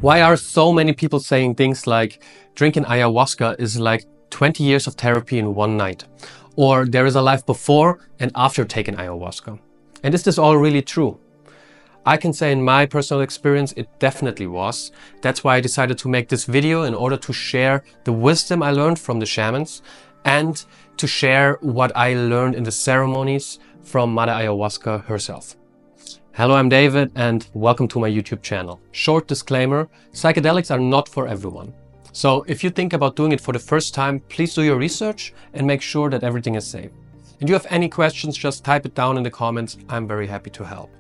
Why are so many people saying things like drinking ayahuasca is like 20 years of therapy in one night? Or there is a life before and after taking ayahuasca? And is this all really true? I can say in my personal experience, it definitely was. That's why I decided to make this video in order to share the wisdom I learned from the shamans and to share what I learned in the ceremonies from Mother Ayahuasca herself. Hello, I'm David and welcome to my YouTube channel. Short disclaimer, psychedelics are not for everyone. So if you think about doing it for the first time, please do your research and make sure that everything is safe. If you have any questions, just type it down in the comments. I'm very happy to help.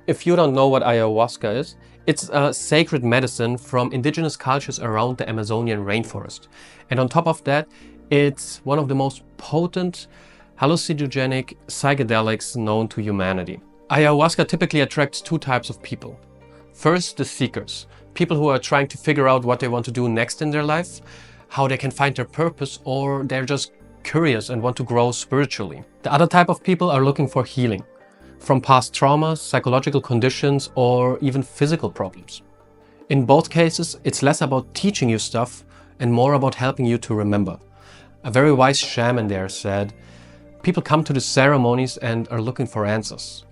If you don't know what ayahuasca is, it's a sacred medicine from indigenous cultures around the Amazonian rainforest. And on top of that, it's one of the most potent hallucinogenic psychedelics known to humanity. Ayahuasca typically attracts two types of people. First, the seekers, people who are trying to figure out what they want to do next in their life, how they can find their purpose, or they're just curious and want to grow spiritually. The other type of people are looking for healing from past traumas, psychological conditions, or even physical problems. In both cases, it's less about teaching you stuff and more about helping you to remember. A very wise shaman there said, people come to the ceremonies and are looking for answers.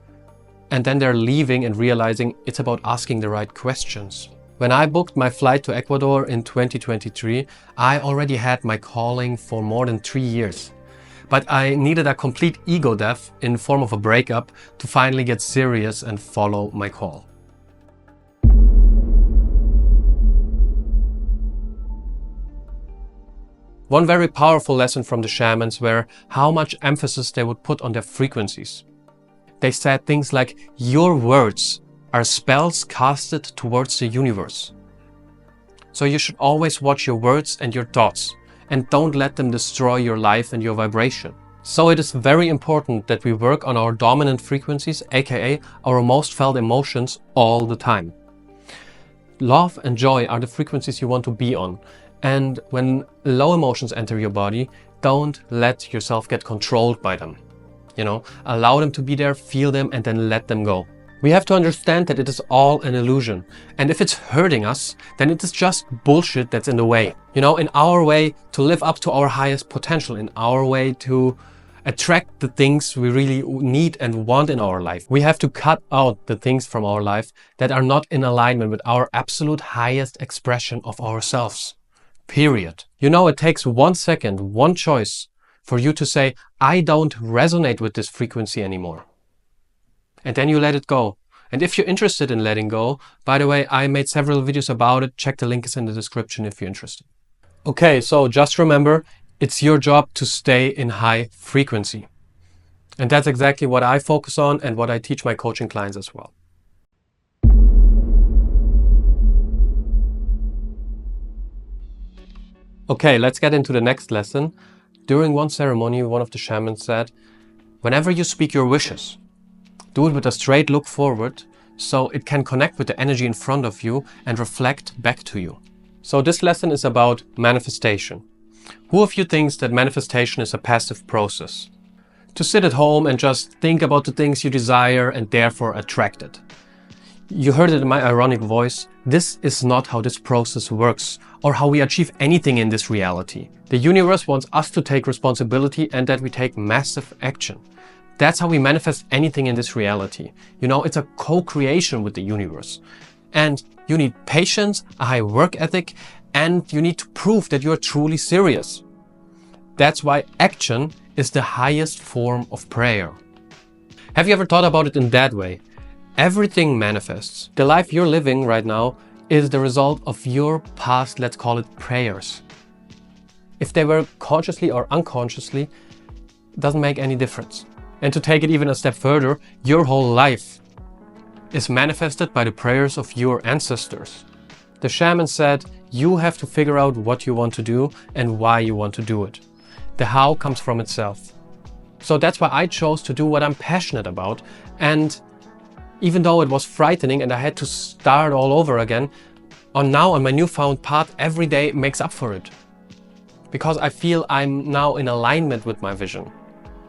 And then they're leaving and realizing it's about asking the right questions. When I booked my flight to Ecuador in 2023, I already had my calling for more than 3 years. But I needed a complete ego death in form of a breakup to finally get serious and follow my call. One very powerful lesson from the shamans were how much emphasis they would put on their frequencies. They said things like, your words are spells casted towards the universe. So you should always watch your words and your thoughts and don't let them destroy your life and your vibration. So it is very important that we work on our dominant frequencies, aka our most felt emotions, all the time. Love and joy are the frequencies you want to be on. And when low emotions enter your body, don't let yourself get controlled by them. Allow them to be there, feel them, and then let them go. We have to understand that it is all an illusion. And if it's hurting us, then it is just bullshit that's in the way. In our way to live up to our highest potential, in our way to attract the things we really need and want in our life. We have to cut out the things from our life that are not in alignment with our absolute highest expression of ourselves. Period. It takes 1 second, one choice for you to say, I don't resonate with this frequency anymore. And then you let it go. And if you're interested in letting go, by the way, I made several videos about it. Check the links in the description if you're interested. Okay, so just remember, it's your job to stay in high frequency. And that's exactly what I focus on and what I teach my coaching clients as well. Okay, let's get into the next lesson. During one ceremony, one of the shamans said, whenever you speak your wishes, do it with a straight look forward so it can connect with the energy in front of you and reflect back to you. So this lesson is about manifestation. Who of you thinks that manifestation is a passive process? To sit at home and just think about the things you desire and therefore attract it. You heard it in my ironic voice. This is not how this process works or how we achieve anything in this reality. The universe wants us to take responsibility and that we take massive action. That's how we manifest anything in this reality. It's a co-creation with the universe. And you need patience, a high work ethic, and you need to prove that you are truly serious. That's why action is the highest form of prayer. Have you ever thought about it in that way? Everything manifests. The life you're living right now is the result of your past, let's call it prayers. If they were consciously or unconsciously, it doesn't make any difference. And to take it even a step further, your whole life is manifested by the prayers of your ancestors. The shaman said, you have to figure out what you want to do and why you want to do it. The how comes from itself. So that's why I chose to do what I'm passionate about. And even though it was frightening and I had to start all over again, on my newfound path, every day makes up for it. Because I feel I'm now in alignment with my vision.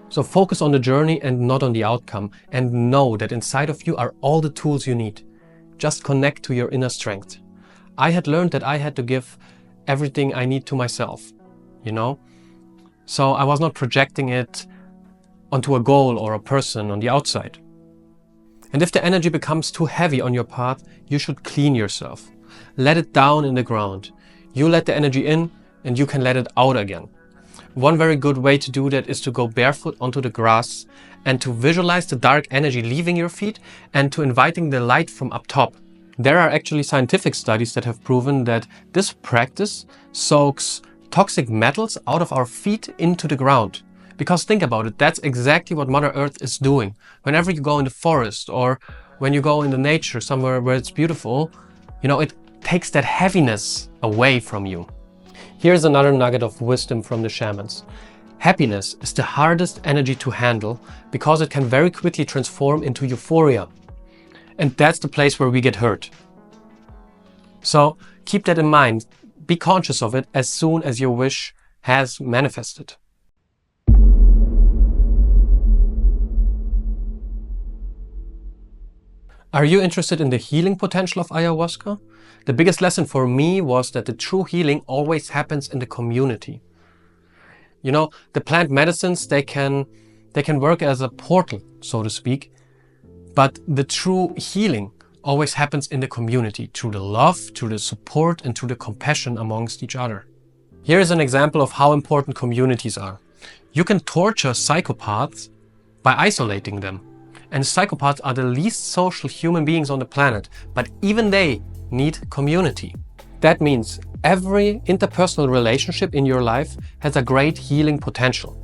So focus on the journey and not on the outcome, and know that inside of you are all the tools you need. Just connect to your inner strength. I had learned that I had to give everything I need to myself, you know? So I was not projecting it onto a goal or a person on the outside. And if the energy becomes too heavy on your path, you should clean yourself. Let it down in the ground. You let the energy in and you can let it out again. One very good way to do that is to go barefoot onto the grass and to visualize the dark energy leaving your feet and to inviting the light from up top. There are actually scientific studies that have proven that this practice soaks toxic metals out of our feet into the ground. Because think about it, that's exactly what Mother Earth is doing. Whenever you go in the forest or when you go in the nature somewhere where it's beautiful, it takes that heaviness away from you. Here's another nugget of wisdom from the shamans. Happiness is the hardest energy to handle because it can very quickly transform into euphoria. And that's the place where we get hurt. So keep that in mind. Be conscious of it as soon as your wish has manifested. Are you interested in the healing potential of ayahuasca? The biggest lesson for me was that the true healing always happens in the community. The plant medicines, they can work as a portal, so to speak, but the true healing always happens in the community through the love, through the support, and through the compassion amongst each other. Here is an example of how important communities are. You can torture psychopaths by isolating them. And psychopaths are the least social human beings on the planet, but even they need community. That means every interpersonal relationship in your life has a great healing potential.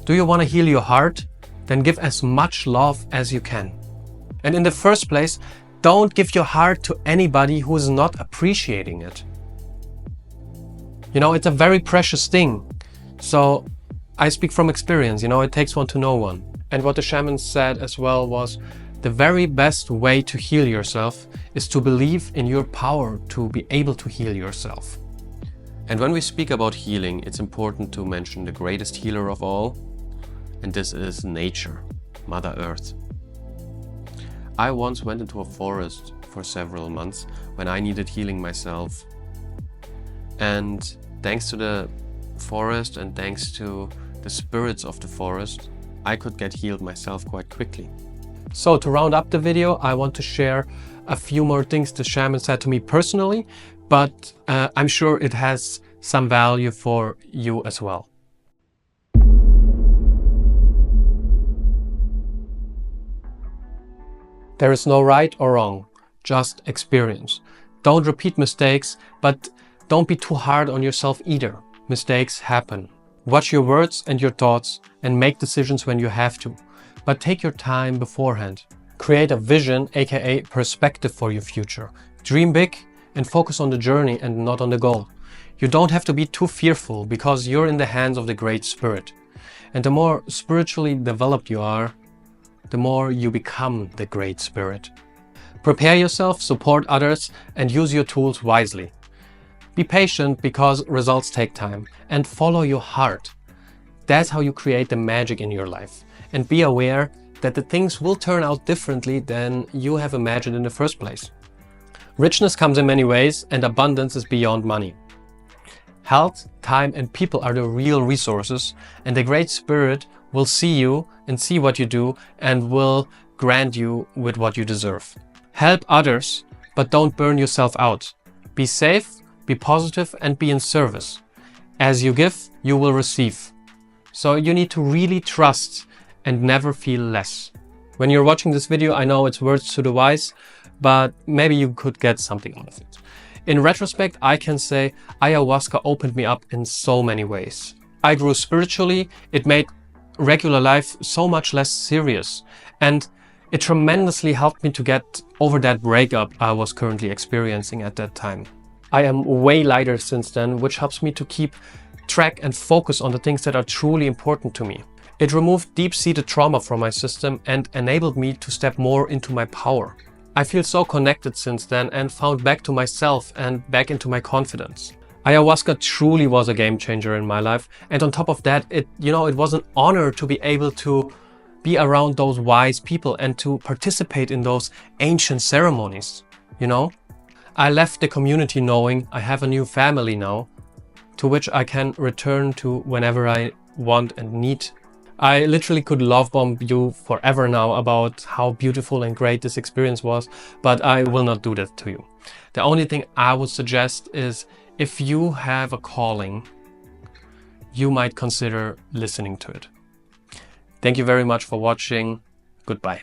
Do you want to heal your heart? Then give as much love as you can. And in the first place, don't give your heart to anybody who is not appreciating it. It's a very precious thing. So I speak from experience, it takes one to know one. And what the shamans said as well was, the very best way to heal yourself is to believe in your power to be able to heal yourself. And when we speak about healing, it's important to mention the greatest healer of all, and this is nature, Mother Earth. I once went into a forest for several months when I needed healing myself. And thanks to the forest and thanks to the spirits of the forest, I could get healed myself quite quickly. So to round up the video, I want to share a few more things the shaman said to me personally, but I'm sure it has some value for you as well. There is no right or wrong, just experience. Don't repeat mistakes, but don't be too hard on yourself either. Mistakes happen. Watch your words and your thoughts and make decisions when you have to. But take your time beforehand. Create a vision, aka perspective for your future. Dream big and focus on the journey and not on the goal. You don't have to be too fearful because you're in the hands of the Great Spirit. And the more spiritually developed you are, the more you become the Great Spirit. Prepare yourself, support others, and use your tools wisely. Be patient because results take time, and follow your heart. That's how you create the magic in your life. And be aware that the things will turn out differently than you have imagined in the first place. Richness comes in many ways, and abundance is beyond money. Health, time, and people are the real resources, and the Great Spirit will see you and see what you do and will grant you with what you deserve. Help others, but don't burn yourself out. Be safe, be positive, and be in service. As you give, you will receive. So you need to really trust and never feel less. When you're watching this video, I know it's words to the wise, but maybe you could get something out of it. In retrospect, I can say ayahuasca opened me up in so many ways. I grew spiritually, it made regular life so much less serious, and it tremendously helped me to get over that breakup I was currently experiencing at that time. I am way lighter since then, which helps me to keep track and focus on the things that are truly important to me. It removed deep-seated trauma from my system and enabled me to step more into my power. I feel so connected since then and found back to myself and back into my confidence. Ayahuasca truly was a game changer in my life, and on top of that, it was an honor to be able to be around those wise people and to participate in those ancient ceremonies, I left the community knowing I have a new family now, to which I can return to whenever I want and need. I literally could love bomb you forever now about how beautiful and great this experience was, but I will not do that to you. The only thing I would suggest is, if you have a calling, you might consider listening to it. Thank you very much for watching. Goodbye.